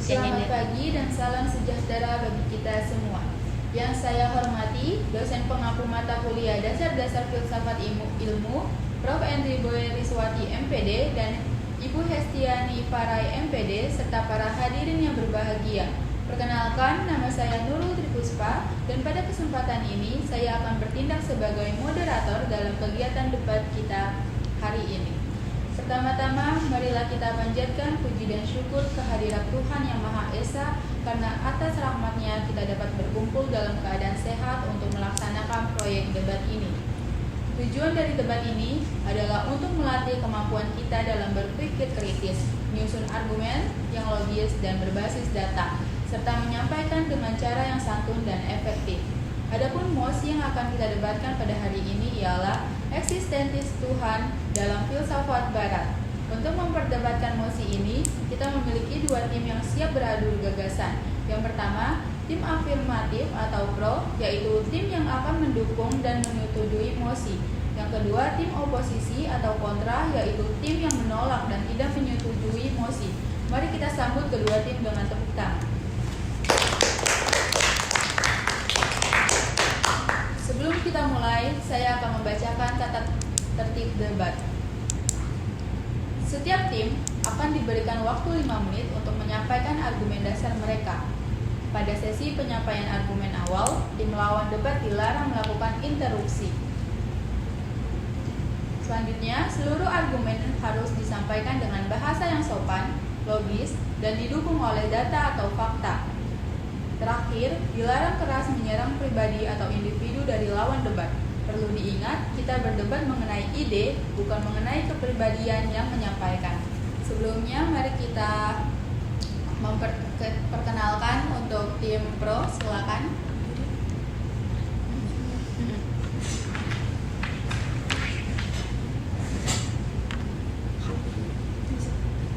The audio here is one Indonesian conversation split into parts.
Selamat pagi dan salam sejahtera bagi kita semua. Yang saya hormati, dosen pengampu mata kuliah Dasar-Dasar Filsafat Ilmu, Prof. Endri Boy Riswati MPD dan Ibu Hestiani Farai MPD serta para hadirin yang berbahagia. Perkenalkan, nama saya Nurul Tripuspa dan pada kesempatan ini saya akan bertindak sebagai moderator dalam kegiatan debat kita hari ini. Pertama-tama, marilah kita panjatkan puji dan syukur kehadirat Tuhan Yang Maha Esa karena atas rahmat-Nya kita dapat berkumpul dalam keadaan sehat untuk melaksanakan proyek debat ini. Tujuan dari debat ini adalah untuk melatih kemampuan kita dalam berpikir kritis, menyusun argumen yang logis dan berbasis data, serta menyampaikan dengan cara yang santun dan efektif. Adapun mosi yang akan kita debatkan pada hari ini ialah eksistensis Tuhan dalam filsafat Barat. Untuk memperdebatkan mosi ini, kita memiliki dua tim yang siap beradu gagasan. Yang pertama, tim afirmatif atau pro, yaitu tim yang akan mendukung dan menyetujui mosi. Yang kedua, tim oposisi atau kontra, yaitu tim yang menolak dan tidak menyetujui mosi. Mari kita sambut kedua tim dengan tepuk tangan. Sebelum kita mulai, saya akan membacakan tata tertib debat. Setiap tim akan diberikan waktu 5 menit untuk menyampaikan argumen dasar mereka. Pada sesi penyampaian argumen awal, tim lawan debat dilarang melakukan interupsi. Selanjutnya, seluruh argumen harus disampaikan dengan bahasa yang sopan, logis, dan didukung oleh data atau fakta. Terakhir, dilarang keras menyerang pribadi atau individu dari lawan debat. Perlu diingat, kita berdebat mengenai ide, bukan mengenai kepribadian yang menyampaikan. Sebelumnya, mari kita memperkenalkan untuk tim pro, silakan.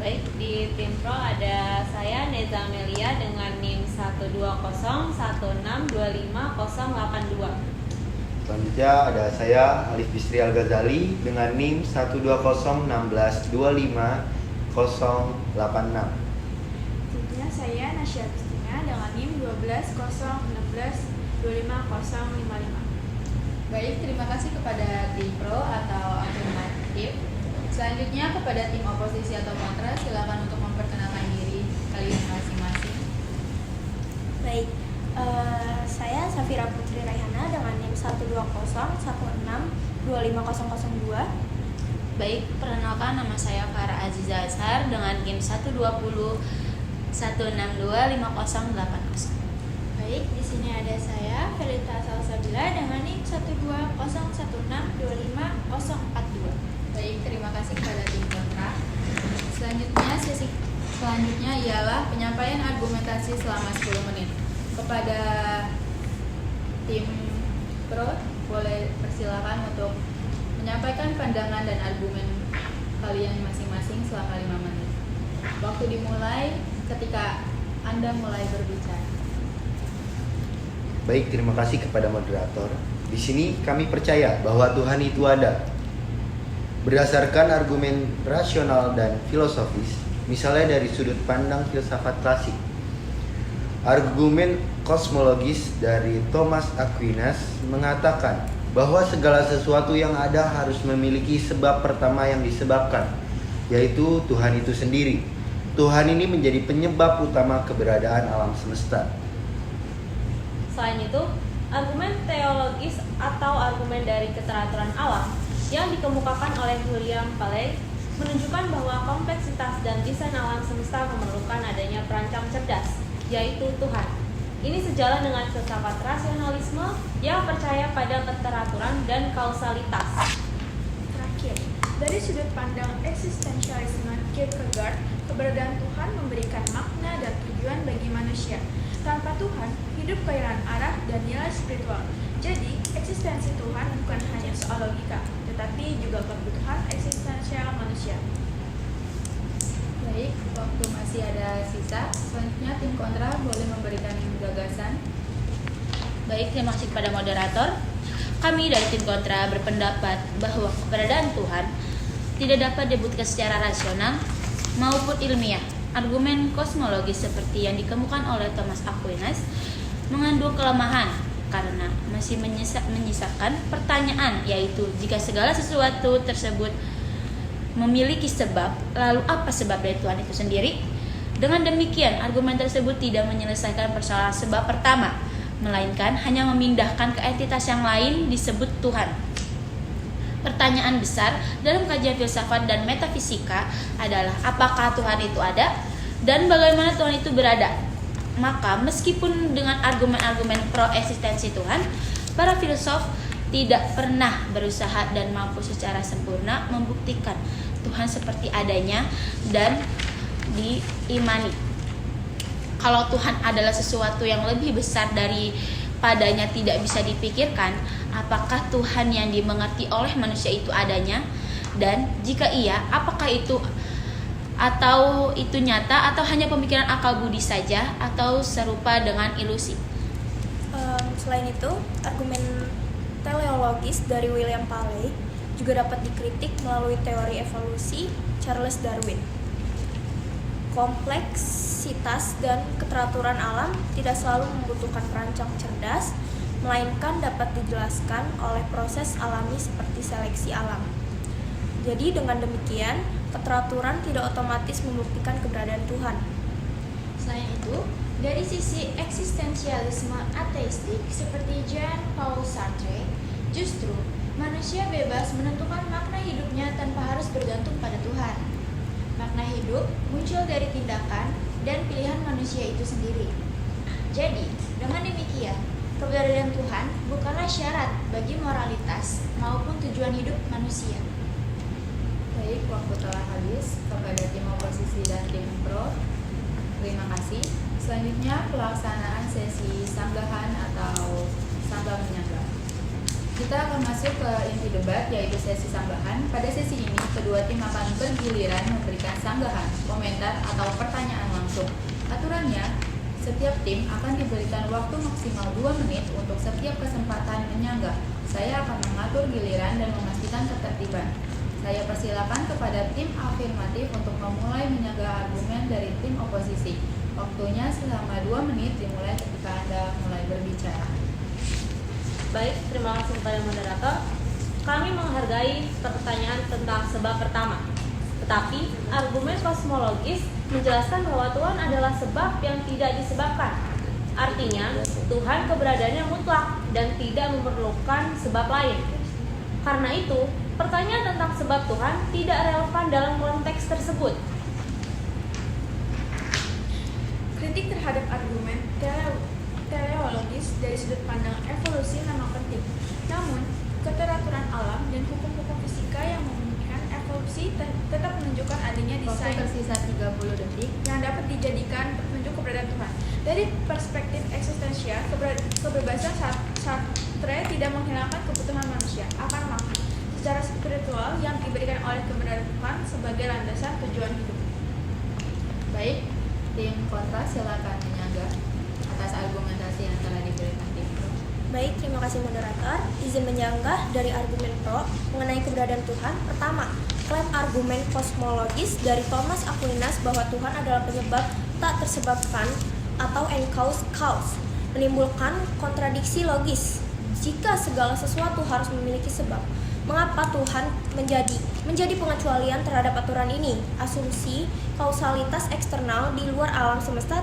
Baik, di tim pro ada saya Neza Amelia dengan NIM 12016250082. Selanjutnya ada saya Alif Bisri Al-Ghazali dengan NIM 12016250086. Selanjutnya saya Nasya Agustina dengan NIM 12016250055. Baik, terima kasih kepada tim pro atau afirmatif. Selanjutnya kepada tim oposisi atau kontra, silakan untuk memperkenalkan diri kalian masing-masing. Baik, saya Safira Putri Raihana dengan NIM 12016250002. Baik, perkenalkan nama saya Farah Aziza Azhar dengan NIM 12016250080. Baik, di sini ada saya Felita Salsabila dengan NIM 12016250042. Baik, terima kasih kepada tim kontra. Sesi selanjutnya ialah penyampaian argumentasi selama 10 menit. Kepada tim pro, boleh persilakan untuk menyampaikan pandangan dan argumen kalian masing-masing selama 5 menit. Waktu dimulai ketika Anda mulai berbicara. Baik, terima kasih kepada moderator. Di sini kami percaya bahwa Tuhan itu ada. Berdasarkan argumen rasional dan filosofis, misalnya dari sudut pandang filsafat klasik. Argumen kosmologis dari Thomas Aquinas mengatakan bahwa segala sesuatu yang ada harus memiliki sebab pertama yang disebabkan, yaitu Tuhan itu sendiri. Tuhan ini menjadi penyebab utama keberadaan alam semesta. Selain itu, argumen teologis atau argumen dari keteraturan alam yang dikemukakan oleh William Paley menunjukkan bahwa kompleksitas dan desain alam semesta memerlukan adanya perancang cerdas, yaitu Tuhan. Ini sejalan dengan filsafat rasionalisme yang percaya pada keteraturan dan kausalitas. Terakhir, dari sudut pandang eksistensialisme Kierkegaard, keberadaan Tuhan memberikan makna dan tujuan bagi manusia. Tanpa Tuhan, hidup kehilangan arah dan nilai spiritual. Jadi, eksistensi Tuhan bukan hanya soal logika, tetapi juga kebutuhan eksistensial manusia. Baik, waktu masih ada sisa. Selanjutnya tim kontra boleh memberikan gagasan. Baik, terima kasih kepada moderator. Kami dari tim kontra berpendapat bahwa keberadaan Tuhan tidak dapat dibuktikan secara rasional maupun ilmiah. Argumen kosmologis seperti yang dikemukakan oleh Thomas Aquinas mengandung kelemahan karena masih menyisakan pertanyaan, yaitu jika segala sesuatu tersebut memiliki sebab, lalu apa sebab dari Tuhan itu sendiri? Dengan demikian, argumen tersebut tidak menyelesaikan persoalan sebab pertama, melainkan hanya memindahkan ke entitas yang lain disebut Tuhan. Pertanyaan besar dalam kajian filsafat dan metafisika adalah apakah Tuhan itu ada dan bagaimana Tuhan itu berada. Maka meskipun dengan argumen-argumen pro eksistensi Tuhan, para filsuf tidak pernah berusaha dan mampu secara sempurna membuktikan Tuhan seperti adanya dan diimani. Kalau Tuhan adalah sesuatu yang lebih besar daripadanya tidak bisa dipikirkan, apakah Tuhan yang dimengerti oleh manusia itu adanya? Dan jika iya, apakah itu nyata atau hanya pemikiran akal budi saja atau serupa dengan ilusi? Selain itu, argumen teleologis dari William Paley juga dapat dikritik melalui teori evolusi Charles Darwin. Kompleksitas dan keteraturan alam tidak selalu membutuhkan perancang cerdas, melainkan dapat dijelaskan oleh proses alami seperti seleksi alam. Jadi dengan demikian, keteraturan tidak otomatis membuktikan keberadaan Tuhan. Selain itu, dari sisi eksistensialisme ateistik seperti Jean-Paul Sartre, justru manusia bebas menentukan makna hidupnya tanpa harus bergantung pada Tuhan. Makna hidup muncul dari tindakan dan pilihan manusia itu sendiri. Jadi, dengan demikian, keberadaan Tuhan bukanlah syarat bagi moralitas maupun tujuan hidup manusia. Baik, waktu telah habis. Kepada tim oposisi dan tim pro, terima kasih. Selanjutnya pelaksanaan sesi sanggahan atau sanggah menyanggah. Kita akan masuk ke inti debat, yaitu sesi sanggahan. Pada sesi ini, kedua tim akan bergiliran memberikan sanggahan, komentar, atau pertanyaan langsung. Aturannya, setiap tim akan diberikan waktu maksimal 2 menit untuk setiap kesempatan menyanggah. Saya akan mengatur giliran dan memastikan ketertiban. Saya persilakan kepada tim afirmatif untuk memulai menyanggah argumen dari tim oposisi. Waktunya selama 2 menit dimulai ketika Anda mulai berbicara. Baik, terima kasih kepada moderator. Kami menghargai pertanyaan tentang sebab pertama. Tetapi, argumen kosmologis menjelaskan bahwa Tuhan adalah sebab yang tidak disebabkan. Artinya, Tuhan keberadaannya mutlak dan tidak memerlukan sebab lain. Karena itu, pertanyaan tentang sebab Tuhan tidak relevan dalam konteks tersebut. Kritik terhadap argumen teleologis dari sudut pandang evolusi memang penting. Namun, keteraturan alam dan hukum-hukum fisika yang memungkinkan evolusi tetap menunjukkan adanya desain Waktu tersisa 30 detik. yang dapat dijadikan petunjuk keberadaan Tuhan. Dari perspektif eksistensial, kebebasan Sartre tidak menghilangkan kebutuhan manusia akan makna secara spiritual yang diberikan oleh keberadaan Tuhan sebagai landasan tujuan hidup. Baik, tim kontra silakan menyanggah atas argumentasi yang telah diberikan tim pro. Baik, terima kasih moderator. Izin menyanggah dari argumen pro mengenai keberadaan Tuhan. Pertama, klaim argumen kosmologis dari Thomas Aquinas bahwa Tuhan adalah penyebab tak tersebabkan atau en cause menimbulkan kontradiksi logis. Jika segala sesuatu harus memiliki sebab, mengapa Tuhan menjadi pengecualian terhadap aturan ini? Asumsi kausalitas eksternal di luar alam semesta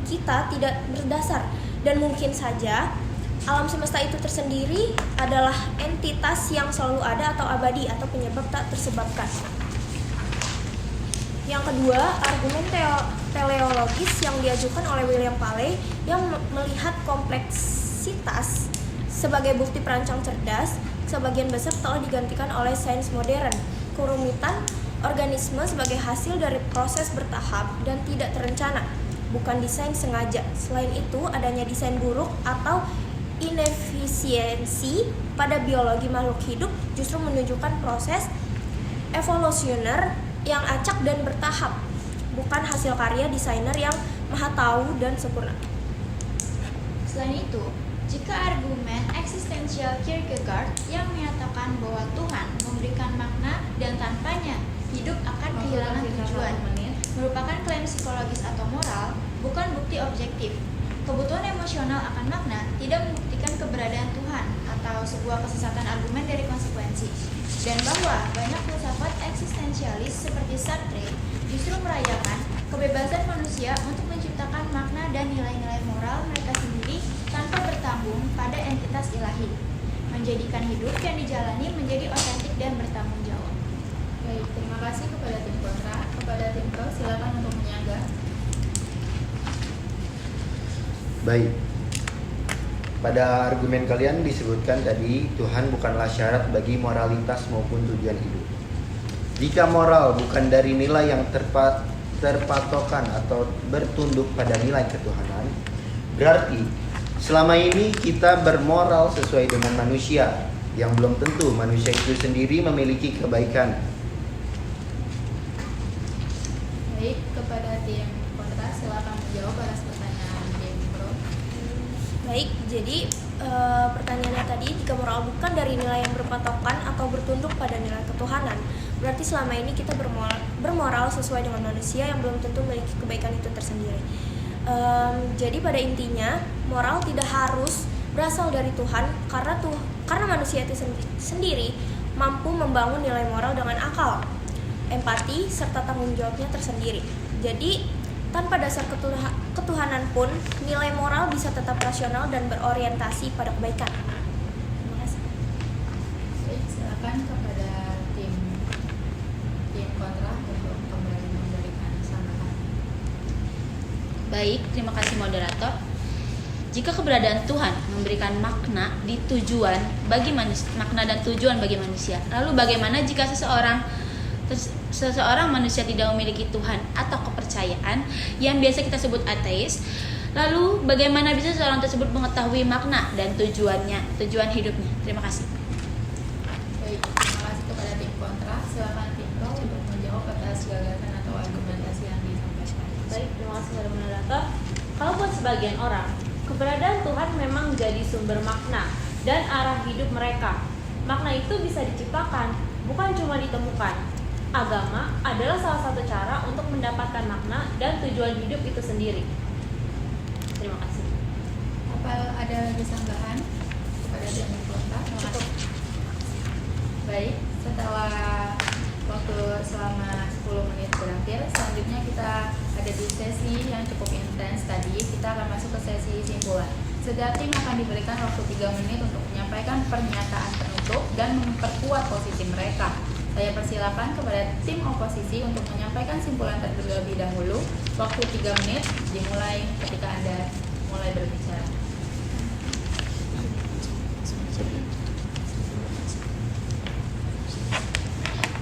kita tidak berdasar, dan mungkin saja alam semesta itu tersendiri adalah entitas yang selalu ada atau abadi atau penyebab tak tersebabkan. Yang kedua, argumen teleologis yang diajukan oleh William Paley yang melihat kompleksitas sebagai bukti perancang cerdas sebagian besar telah digantikan oleh sains modern. Kerumitan organisme sebagai hasil dari proses bertahap dan tidak terencana, bukan desain sengaja. Selain itu, adanya desain buruk atau inefisiensi pada biologi makhluk hidup justru menunjukkan proses evolusioner yang acak dan bertahap, bukan hasil karya desainer yang maha tahu dan sempurna. Selain itu, jika argumen eksistensial Kierkegaard yang menyatakan bahwa Tuhan memberikan makna dan tanpanya hidup akan kehilangan tujuan, merupakan klaim psikologis atau moral, bukan bukti objektif. Kebutuhan emosional akan makna tidak membuktikan keberadaan Tuhan atau sebuah kesesatan argumen dari konsekuensi. Dan bahwa banyak filsafat eksistensialis seperti Sartre justru merayakan kebebasan manusia untuk menciptakan makna dan nilai-nilai moral mereka sendiri tanpa bertanggung pada entitas ilahi, menjadikan hidup yang dijalani menjadi otentik dan bertanggung jawab. Baik, terima kasih kepada tim kontra. Kepada tim pro, silakan untuk menyanggah. Baik. Pada argumen kalian disebutkan tadi Tuhan bukanlah syarat bagi moralitas maupun tujuan hidup. Jika moral bukan dari nilai yang terpatokan atau bertunduk pada nilai ketuhanan, berarti selama ini kita bermoral sesuai dengan manusia, yang belum tentu manusia itu sendiri memiliki kebaikan. Baik, kepada tim kontra, silakan menjawab atas pertanyaan tim pro. Baik, jadi pertanyaannya tadi, jika moral bukan dari nilai yang berpatokan atau bertunduk pada nilai ketuhanan, berarti selama ini kita bermoral sesuai dengan manusia yang belum tentu memiliki kebaikan itu tersendiri. Jadi pada intinya, moral tidak harus berasal dari Tuhan karena manusia itu sendiri mampu membangun nilai moral dengan akal, empati, serta tanggung jawabnya tersendiri. Jadi tanpa dasar ketuhanan pun, nilai moral bisa tetap rasional dan berorientasi pada kebaikan. Terima kasih. Baik, silakan kepada tim kontra untuk kembali memberikan sambutan. Baik, terima kasih moderator. Jika keberadaan Tuhan memberikan makna dan tujuan bagi manusia, lalu bagaimana jika seseorang manusia tidak memiliki Tuhan atau kepercayaan yang biasa kita sebut ateis? Lalu bagaimana bisa seseorang tersebut mengetahui makna dan tujuan hidupnya? Terima kasih. Baik, terima kasih kepada tim kontra. Silakan tim pro untuk menjawab atas gagasan atau argumentasi yang disampaikan. Baik, terima kasih kepada moderator. Kalau buat sebagian orang, keberadaan Tuhan memang jadi sumber makna dan arah hidup mereka. Makna itu bisa diciptakan, bukan cuma ditemukan. Agama adalah salah satu cara untuk mendapatkan makna dan tujuan hidup itu sendiri. Terima kasih. Apa ada lagi sanggahan kepada tim kontra? Terima kasih. Baik, setelah waktu selama 10 menit berakhir, selanjutnya kita ada di sesi yang cukup intens tadi. Kita akan masuk ke sesi simpulan. Setiap tim akan diberikan waktu 3 menit untuk menyampaikan pernyataan penutup dan memperkuat posisi mereka. Saya persilakan kepada tim oposisi untuk menyampaikan simpulan terlebih dahulu. Waktu 3 menit dimulai ketika Anda mulai berbicara.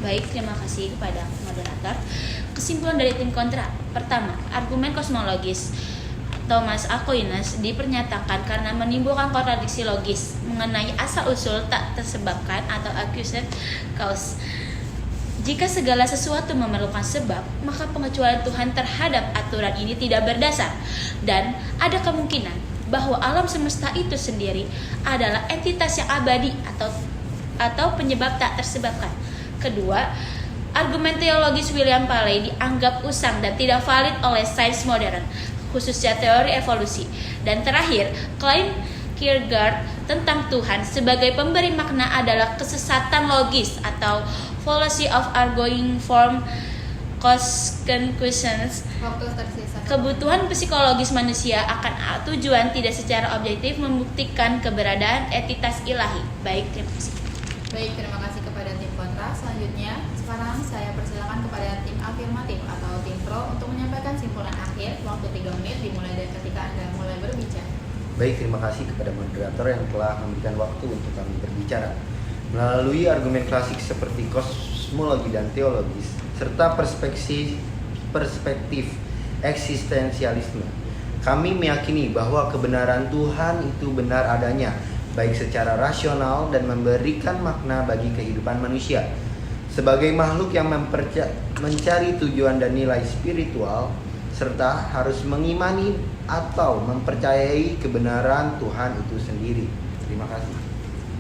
Baik, terima kasih kepada moderator. Kesimpulan dari tim kontra. Pertama, argumen kosmologis Thomas Aquinas dipernyatakan karena menimbulkan kontradiksi logis mengenai asal-usul tak tersebabkan atau acute cause. Jika segala sesuatu memerlukan sebab, maka pengecualian Tuhan terhadap aturan ini tidak berdasar, dan ada kemungkinan bahwa alam semesta itu sendiri adalah entitas yang abadi atau penyebab tak tersebabkan. Kedua, argumen teologis William Paley dianggap usang dan tidak valid oleh sains modern, khususnya teori evolusi. Dan terakhir, klaim Kierkegaard tentang Tuhan sebagai pemberi makna adalah kesesatan logis atau fallacy of arguing from cause conclusions. Waktu tersisa. Kebutuhan psikologis manusia akan tujuan tidak secara objektif membuktikan keberadaan entitas ilahi. Baik, terima kasih. Baik, terima kasih kepada tim kontra. Selanjutnya, sekarang saya persilakan kepada tim afirmatif atau tim pro untuk menyampaikan simpulan akhir. Waktu 3 menit dimulai dari ketika Anda mulai berbicara. Baik, terima kasih kepada moderator yang telah memberikan waktu untuk kami berbicara. Melalui argumen klasik seperti kosmologi dan teologis, serta perspektif eksistensialisme, kami meyakini bahwa kebenaran Tuhan itu benar adanya, baik secara rasional dan memberikan makna bagi kehidupan manusia. Sebagai makhluk yang mencari tujuan dan nilai spiritual, serta harus mengimani atau mempercayai kebenaran Tuhan itu sendiri. Terima kasih.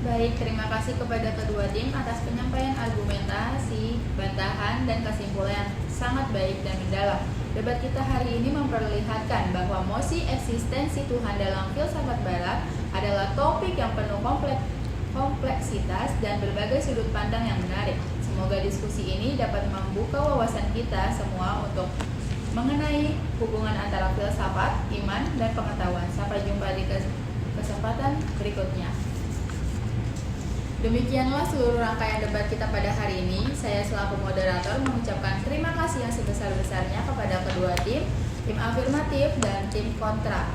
Baik, terima kasih kepada kedua tim atas penyampaian argumentasi, bantahan, dan kesimpulan yang sangat baik dan mendalam. Debat kita hari ini memperlihatkan bahwa mosi eksistensi Tuhan dalam filsafat barat adalah topik yang penuh kompleksitas dan berbagai sudut pandang yang menarik. Semoga diskusi ini dapat membuka wawasan kita semua untuk mengenai hubungan antara filsafat, iman, dan pengetahuan. Sampai jumpa di kesempatan berikutnya. Demikianlah seluruh rangkaian debat kita pada hari ini. Saya selaku moderator mengucapkan terima kasih yang sebesar-besarnya kepada kedua tim afirmatif dan tim kontra,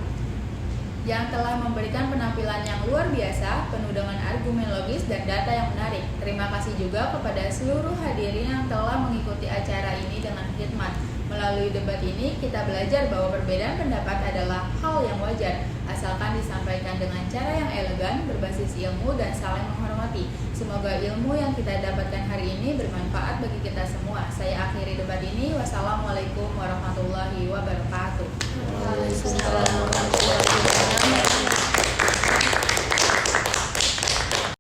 yang telah memberikan penampilan yang luar biasa, penuh dengan argumen logis dan data yang menarik. Terima kasih juga kepada seluruh hadirin yang telah mengikuti acara ini dengan khidmat. Melalui debat ini, kita belajar bahwa perbedaan pendapat adalah hal yang wajar, asalkan disampaikan dengan cara yang elegan, berbasis ilmu, dan saling menghormati. Semoga ilmu yang kita dapatkan hari ini bermanfaat bagi kita semua. Saya akhiri debat ini. Wassalamualaikum warahmatullahi wabarakatuh.